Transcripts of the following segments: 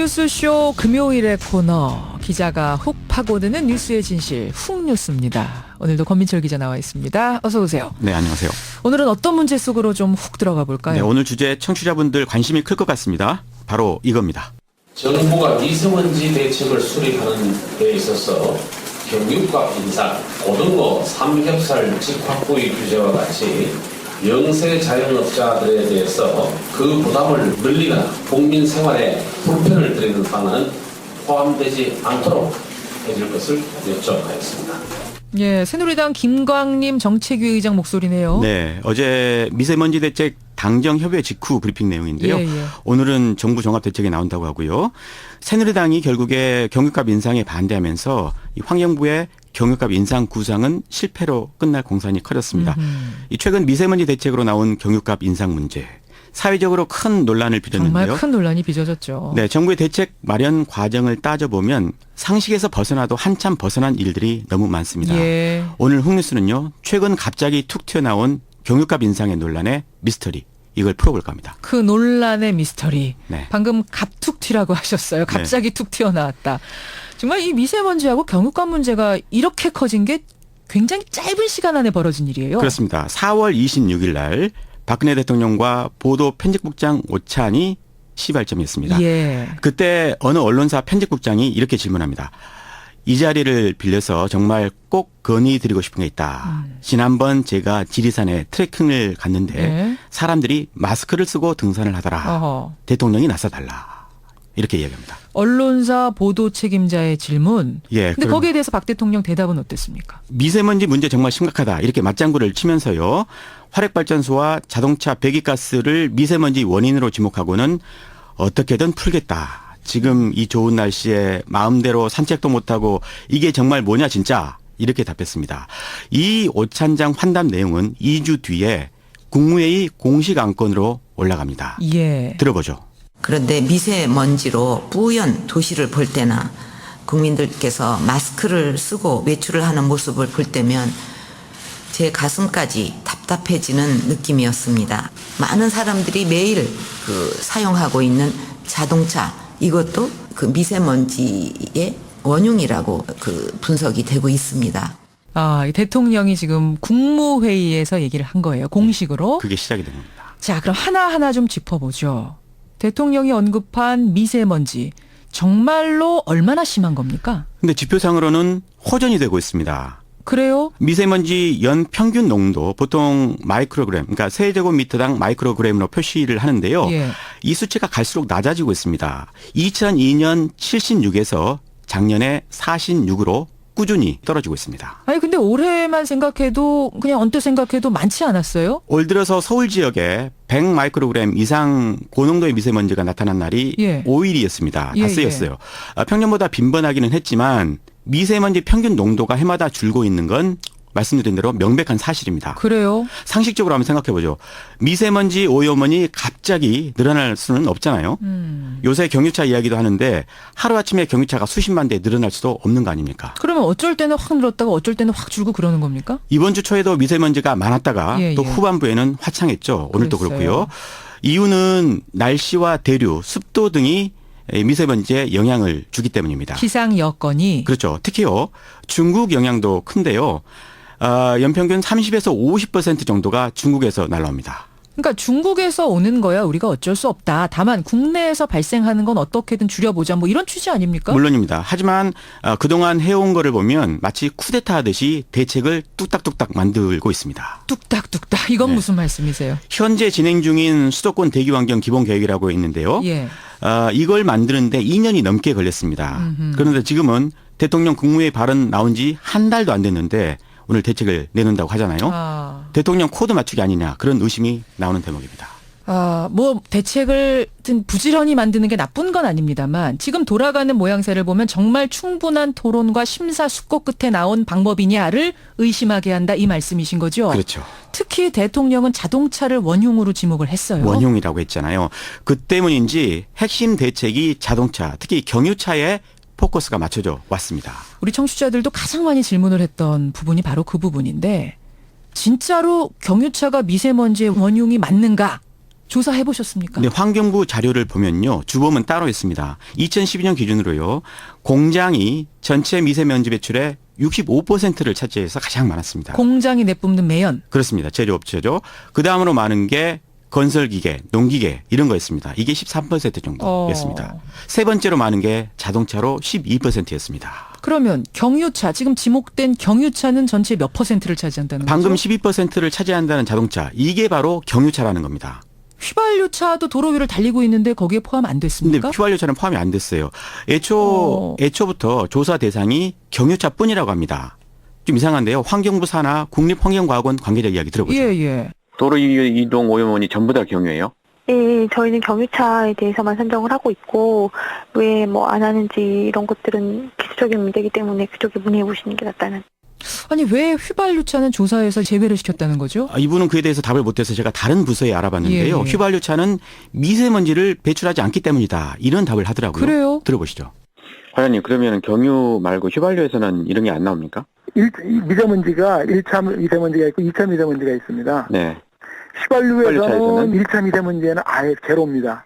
뉴스쇼 금요일의 코너, 기자가 훅 파고드는 뉴스의 진실, 훅뉴스입니다. 오늘도 권민철 기자 나와 있습니다. 어서 오세요. 네, 안녕하세요. 오늘은 어떤 문제 속으로 좀 훅 들어가 볼까요? 네, 오늘 주제 청취자분들 관심이 클 것 같습니다. 바로 이겁니다. 정부가 미세먼지 대책을 수립하는 데 있어서 경유값 인상, 고등어, 삼겹살 직확보유 규제와 같이 영세 자영업자들에 대해서 그 부담을 늘리거나 국민 생활에 불편을 드리는 방안은 포함되지 않도록 해줄 것을 요청하였습니다. 예, 새누리당 김광림 정책위 의장 목소리네요. 네, 어제 미세먼지 대책 당정협의 직후 브리핑 내용인데요. 예. 오늘은 정부 종합대책이 나온다고 하고요. 새누리당이 결국에 경유값 인상에 반대하면서 이 환경부의 경유값 인상 구상은 실패로 끝날 공산이 커졌습니다. 이 최근 미세먼지 대책으로 나온 경유값 인상 문제, 사회적으로 큰 논란을 빚었는데요. 정말 큰 논란이 빚어졌죠. 네, 정부의 대책 마련 과정을 따져보면 상식에서 벗어나도 한참 벗어난 일들이 너무 많습니다. 예. 오늘 훅뉴스는요, 최근 갑자기 툭 튀어나온 경유값 인상의 논란의 미스터리, 이걸 풀어볼까 합니다. 그 논란의 미스터리. 네. 방금 갑툭 튀라고 하셨어요. 갑자기 툭 튀어나왔다. 정말 이 미세먼지하고 경유값 문제가 이렇게 커진 게 굉장히 짧은 시간 안에 벌어진 일이에요. 그렇습니다. 4월 26일 날 박근혜 대통령과 보도 편집국장 오찬이 시발점이었습니다. 예. 그때 어느 언론사 편집국장이 이렇게 질문합니다. 이 자리를 빌려서 정말 꼭 건의드리고 싶은 게 있다. 지난번 제가 지리산에 트레킹을 갔는데 네. 사람들이 마스크를 쓰고 등산을 하더라. 어허. 대통령이 나서달라. 이렇게 이야기합니다. 언론사 보도 책임자의 질문. 예, 근데 거기에 대해서 박 대통령 대답은 어땠습니까? 미세먼지 문제 정말 심각하다. 이렇게 맞장구를 치면서요. 화력발전소와 자동차 배기가스를 미세먼지 원인으로 지목하고는 어떻게든 풀겠다. 지금 이 좋은 날씨에 마음대로 산책도 못하고 이게 정말 뭐냐 진짜, 이렇게 답했습니다. 이 오찬장 환담 내용은 2주 뒤에 국무회의 공식 안건으로 올라갑니다. 예. 들어보죠. 그런데 미세먼지로 뿌연 도시를 볼 때나 국민들께서 마스크를 쓰고 외출을 하는 모습을 볼 때면 제 가슴까지 답답해지는 느낌이었습니다. 많은 사람들이 매일 사용하고 있는 자동차, 이것도 그 미세먼지의 원흉이라고 분석이 되고 있습니다. 아, 이 대통령이 지금 국무회의에서 얘기를 한 거예요. 공식으로. 그게 시작이 된 겁니다. 자, 그럼 하나하나 좀 짚어보죠. 대통령이 언급한 미세먼지, 정말로 얼마나 심한 겁니까? 근데 지표상으로는 호전이 되고 있습니다. 그래요? 미세먼지 연 평균 농도 보통 마이크로그램, 그러니까 세제곱미터당 마이크로그램으로 표시를 하는데요. 예. 이 수치가 갈수록 낮아지고 있습니다. 2002년 76에서 작년에 46으로 꾸준히 떨어지고 있습니다. 아니, 근데 올해만 생각해도, 그냥 언뜻 생각해도 많지 않았어요? 올 들어서 서울 지역에 100 마이크로그램 이상 고농도의 미세먼지가 나타난 날이 예. 5일이었습니다. 예, 닷새였어요. 평년보다 빈번하기는 했지만 미세먼지 평균 농도가 해마다 줄고 있는 건 말씀드린 대로 명백한 사실입니다. 그래요? 상식적으로 한번 생각해 보죠. 미세먼지 오염원이 갑자기 늘어날 수는 없잖아요. 요새 경유차 이야기도 하는데 하루아침에 경유차가 수십만 대 늘어날 수도 없는 거 아닙니까? 그러면 어쩔 때는 확 늘었다가 어쩔 때는 확 줄고 그러는 겁니까? 이번 주 초에도 미세먼지가 많았다가 예, 또 예. 후반부에는 화창했죠. 오늘도 그랬어요. 그렇고요. 이유는 날씨와 대류, 습도 등이 미세먼지에 영향을 주기 때문입니다. 기상 여건이. 그렇죠. 특히요. 중국 영향도 큰데요. 연평균 30에서 50% 정도가 중국에서 날라옵니다. 그러니까 중국에서 오는 거야 우리가 어쩔 수 없다. 다만 국내에서 발생하는 건 어떻게든 줄여보자. 뭐 이런 취지 아닙니까? 물론입니다. 하지만 그동안 해온 거를 보면 마치 쿠데타 하듯이 대책을 뚝딱뚝딱 만들고 있습니다. 뚝딱뚝딱. 이건 네. 무슨 말씀이세요? 현재 진행 중인 수도권 대기환경 기본계획이라고 있는데요. 예. 이걸 만드는데 2년이 넘게 걸렸습니다. 그런데 지금은 대통령 국무회의 발언 나온 지 한 달도 안 됐는데 오늘 대책을 내놓는다고 하잖아요. 대통령 코드 맞추기 아니냐, 그런 의심이 나오는 대목입니다. 뭐 대책을 부지런히 만드는 게 나쁜 건 아닙니다만 지금 돌아가는 모양새를 보면 정말 충분한 토론과 심사숙고 끝에 나온 방법이냐를 의심하게 한다, 이 말씀이신 거죠? 그렇죠. 특히 대통령은 자동차를 원흉으로 지목을 했어요. 원흉이라고 했잖아요. 그 때문인지 핵심 대책이 자동차, 특히 경유차에 포커스가 맞춰져 왔습니다. 우리 청취자들도 가장 많이 질문을 했던 부분이 바로 그 부분인데, 진짜로 경유차가 미세먼지의 원흉이 맞는가? 조사해 보셨습니까? 근데 환경부 자료를 보면요. 주범은 따로 있습니다. 2012년 기준으로요. 공장이 전체 미세먼지 배출의 65%를 차지해서 가장 많았습니다. 공장이 내뿜는 매연. 그렇습니다. 제조업체죠. 그 다음으로 많은 게 건설기계, 농기계 이런 거였습니다. 이게 13% 정도였습니다. 세 번째로 많은 게 자동차로 12%였습니다. 그러면 경유차, 지금 지목된 경유차는 전체 몇 %를 차지한다는 방금 거죠? 12%를 차지한다는 자동차, 이게 바로 경유차라는 겁니다. 휘발유차도 도로 위를 달리고 있는데 거기에 포함 안 근데 됐습니까? 휘발유차는 포함이 안 됐어요. 애초부터 조사 대상이 경유차뿐이라고 합니다. 좀 이상한데요. 환경부 산하 국립환경과학원 관계자 이야기 들어보죠. 예. 도로 이동 오염원이 전부 다 경유예요? 예, 저희는 경유차에 대해서만 산정을 하고 있고 왜 뭐 안 하는지 이런 것들은 기술적인 문제이기 때문에 그쪽에 문의해 보시는 게 낫다는. 아니 왜 휘발유차는 조사에서 제외를 시켰다는 거죠? 이분은 그에 대해서 답을 못해서 제가 다른 부서에 알아봤는데요. 예. 휘발유차는 미세먼지를 배출하지 않기 때문이다. 이런 답을 하더라고요. 그래요? 들어보시죠. 과장님, 그러면 경유 말고 휘발유에서는 이런 게 안 나옵니까? 미세먼지가 1차 미세먼지가 있고 2차 미세먼지가 있습니다. 네. 휘발유에서는 1차 미세먼지에는 아예 제로입니다.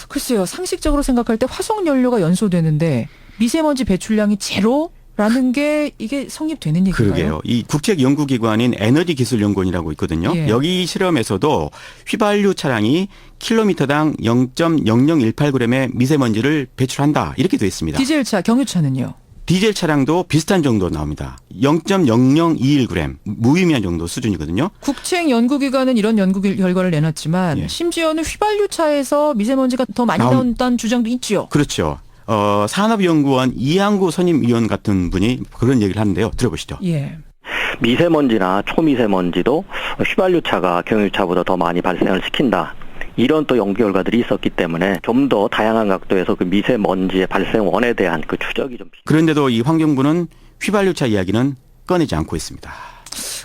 글쎄요. 상식적으로 생각할 때 화석연료가 연소되는데 미세먼지 배출량이 제로라는 게 이게 성립되는 얘기인가요? 그러게요. 이 국책연구기관인 에너지기술연구원이라고 있거든요. 예. 여기 실험에서도 휘발유 차량이 킬로미터당 0.0018g의 미세먼지를 배출한다. 이렇게 돼 있습니다. 디젤차, 경유차는요? 디젤 차량도 비슷한 정도 나옵니다. 0.0021g 무의미한 정도 수준이거든요. 국책연구기관은 이런 연구 결과를 내놨지만 예. 심지어는 휘발유차에서 미세먼지가 더 많이 나온다는 주장도 있죠. 그렇죠. 산업연구원 이항구 선임위원 같은 분이 그런 얘기를 하는데요. 들어보시죠. 예. 미세먼지나 초미세먼지도 휘발유차가 경유차보다 더 많이 발생을 시킨다. 이런 또 연구 결과들이 있었기 때문에 좀 더 다양한 각도에서 그 미세먼지의 발생원에 대한 그 추적이 좀 그런데도 이 환경부는 휘발유차 이야기는 꺼내지 않고 있습니다.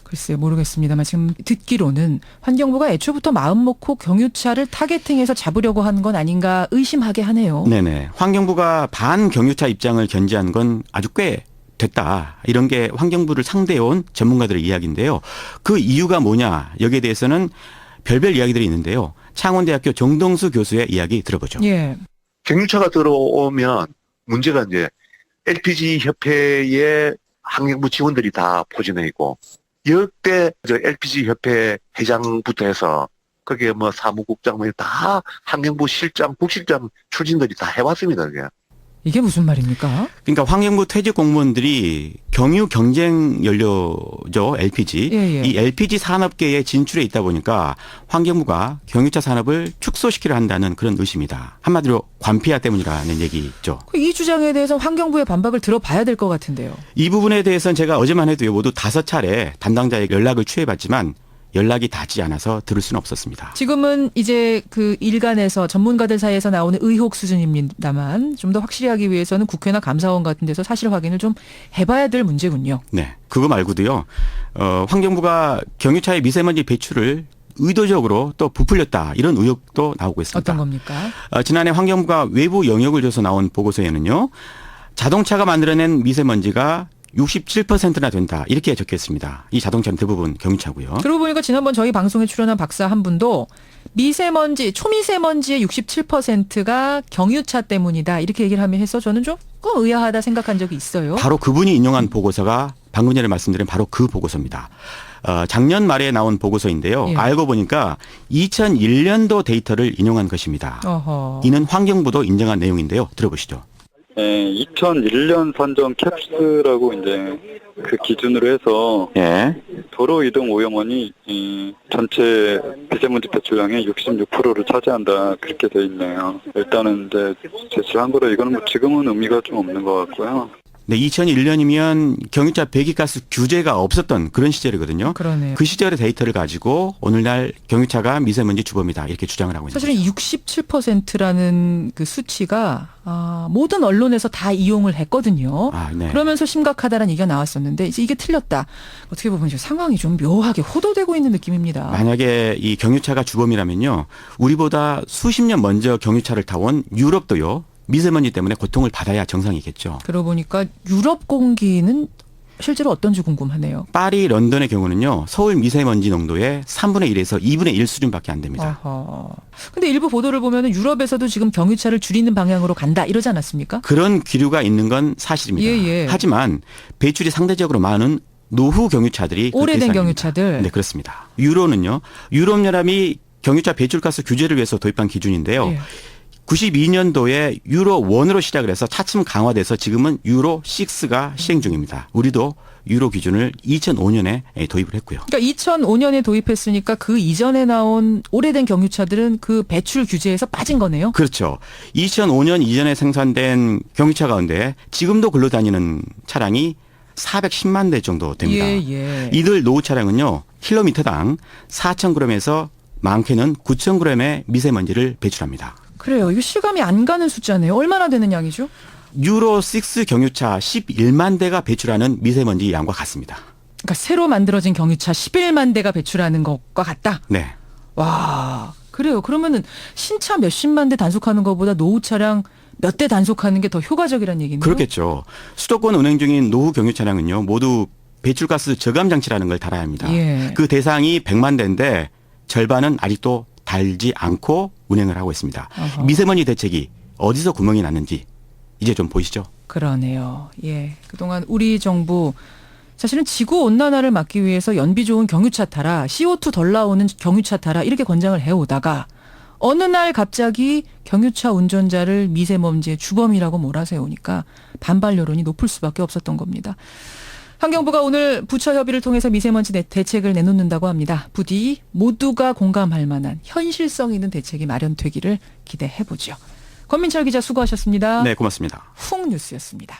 글쎄요, 모르겠습니다만 지금 듣기로는 환경부가 애초부터 마음 먹고 경유차를 타겟팅해서 잡으려고 한 건 아닌가 의심하게 하네요. 네네. 환경부가 반경유차 입장을 견지한 건 아주 꽤 됐다. 이런 게 환경부를 상대해온 전문가들의 이야기인데요. 그 이유가 뭐냐. 여기에 대해서는 별별 이야기들이 있는데요. 창원대학교 정동수 교수의 이야기 들어보죠. 예. 경유차가 들어오면 문제가 이제 LPG 협회의 환경부 직원들이 다 포진해 있고 역대 LPG 협회 회장부터 해서 거기에 뭐 사무국장 다 환경부 실장, 국실장 출신들이 다 해왔습니다. 그게. 이게 무슨 말입니까? 그러니까 환경부 퇴직 공무원들이 경유 경쟁 연료죠, LPG. 예. 이 LPG 산업계에 진출해 있다 보니까 환경부가 경유차 산업을 축소시키려 한다는 그런 의심이다. 한마디로 관폐화 때문이라는 얘기죠. 이 주장에 대해서 환경부의 반박을 들어봐야 될 것 같은데요. 이 부분에 대해서는 제가 어제만 해도요, 모두 5차례 담당자의 연락을 취해봤지만 연락이 닿지 않아서 들을 수는 없었습니다. 지금은 이제 그 일간에서 전문가들 사이에서 나오는 의혹 수준입니다만 좀 더 확실히 하기 위해서는 국회나 감사원 같은 데서 사실 확인을 좀 해봐야 될 문제군요. 네. 그거 말고도요, 환경부가 경유차의 미세먼지 배출을 의도적으로 또 부풀렸다. 이런 의혹도 나오고 있습니다. 어떤 겁니까? 지난해 환경부가 외부 영역을 줘서 나온 보고서에는요, 자동차가 만들어낸 미세먼지가 67%나 된다. 이렇게 적혀 있습니다. 이 자동차는 대부분 경유차고요. 그러고 보니까 지난번 저희 방송에 출연한 박사 한 분도 미세먼지, 초미세먼지의 67%가 경유차 때문이다. 이렇게 얘기를 하면 해서 저는 조금 의아하다 생각한 적이 있어요. 바로 그분이 인용한 보고서가 방금 전에 말씀드린 바로 그 보고서입니다. 작년 말에 나온 보고서인데요. 예. 알고 보니까 2001년도 데이터를 인용한 것입니다. 어허. 이는 환경부도 인정한 내용인데요. 들어보시죠. 2001년 선정 캡스라고 이제 그 기준으로 해서 예. 도로 이동 오염원이 전체 미세먼지 배출량의 66%를 차지한다 그렇게 돼 있네요. 일단은 이제 제출한 거라 이거는 뭐 지금은 의미가 좀 없는 것 같고요. 네, 2001년이면 경유차 배기가스 규제가 없었던 그런 시절이거든요. 그러네요. 그 시절의 데이터를 가지고 오늘날 경유차가 미세먼지 주범이다 이렇게 주장을 하고 있는 사실은 거죠. 67%라는 그 수치가 모든 언론에서 다 이용을 했거든요. 네. 그러면서 심각하다라는 얘기가 나왔었는데 이제 이게 틀렸다. 어떻게 보면 이제 상황이 좀 묘하게 호도되고 있는 느낌입니다. 만약에 이 경유차가 주범이라면요. 우리보다 수십 년 먼저 경유차를 타온 유럽도요. 미세먼지 때문에 고통을 받아야 정상이겠죠. 그러고 보니까 유럽 공기는 실제로 어떤지 궁금하네요. 파리, 런던의 경우는요. 서울 미세먼지 농도의 3분의 1에서 2분의 1 수준밖에 안 됩니다. 어허. 근데 일부 보도를 보면 유럽에서도 지금 경유차를 줄이는 방향으로 간다 이러지 않았습니까? 그런 기류가 있는 건 사실입니다. 예. 하지만 배출이 상대적으로 많은 노후 경유차들이 그 오래된 대상입니다. 경유차들. 네, 그렇습니다. 유로는요. 유럽연합이 경유차 배출가스 규제를 위해서 도입한 기준인데요. 예. 92년도에 유로 1으로 시작을 해서 차츰 강화돼서 지금은 유로 6가 시행 중입니다. 우리도 유로 기준을 2005년에 도입을 했고요. 그러니까 2005년에 도입했으니까 그 이전에 나온 오래된 경유차들은 그 배출 규제에서 빠진 거네요. 그렇죠. 2005년 이전에 생산된 경유차 가운데 지금도 굴러다니는 차량이 410만 대 정도 됩니다. 예. 이들 노후 차량은요. 킬로미터당 4,000g에서 많게는 9,000g의 미세먼지를 배출합니다. 그래요. 이거 실감이 안 가는 숫자네요. 얼마나 되는 양이죠? 유로 6 경유차 11만 대가 배출하는 미세먼지 양과 같습니다. 그러니까 새로 만들어진 경유차 11만 대가 배출하는 것과 같다. 네. 와, 그래요. 그러면은 신차 몇십만 대 단속하는 것보다 노후 차량 몇 대 단속하는 게 더 효과적이라는 얘기네요. 그렇겠죠. 수도권 운행 중인 노후 경유 차량은요. 모두 배출가스 저감 장치라는 걸 달아야 합니다. 예. 그 대상이 100만 대인데 절반은 아직도 달지 않고 운행을 하고 있습니다. 어허. 미세먼지 대책이 어디서 구멍이 났는지 이제 좀 보이시죠? 그러네요. 예. 그동안 우리 정부 사실은 지구 온난화를 막기 위해서 연비 좋은 경유차 타라, CO2 덜 나오는 경유차 타라 이렇게 권장을 해오다가 어느 날 갑자기 경유차 운전자를 미세먼지의 주범이라고 몰아세우니까 반발 여론이 높을 수밖에 없었던 겁니다. 환경부가 오늘 부처 협의를 통해서 미세먼지 대책을 내놓는다고 합니다. 부디 모두가 공감할 만한 현실성 있는 대책이 마련되기를 기대해보죠. 권민철 기자 수고하셨습니다. 네, 고맙습니다. 훅 뉴스였습니다.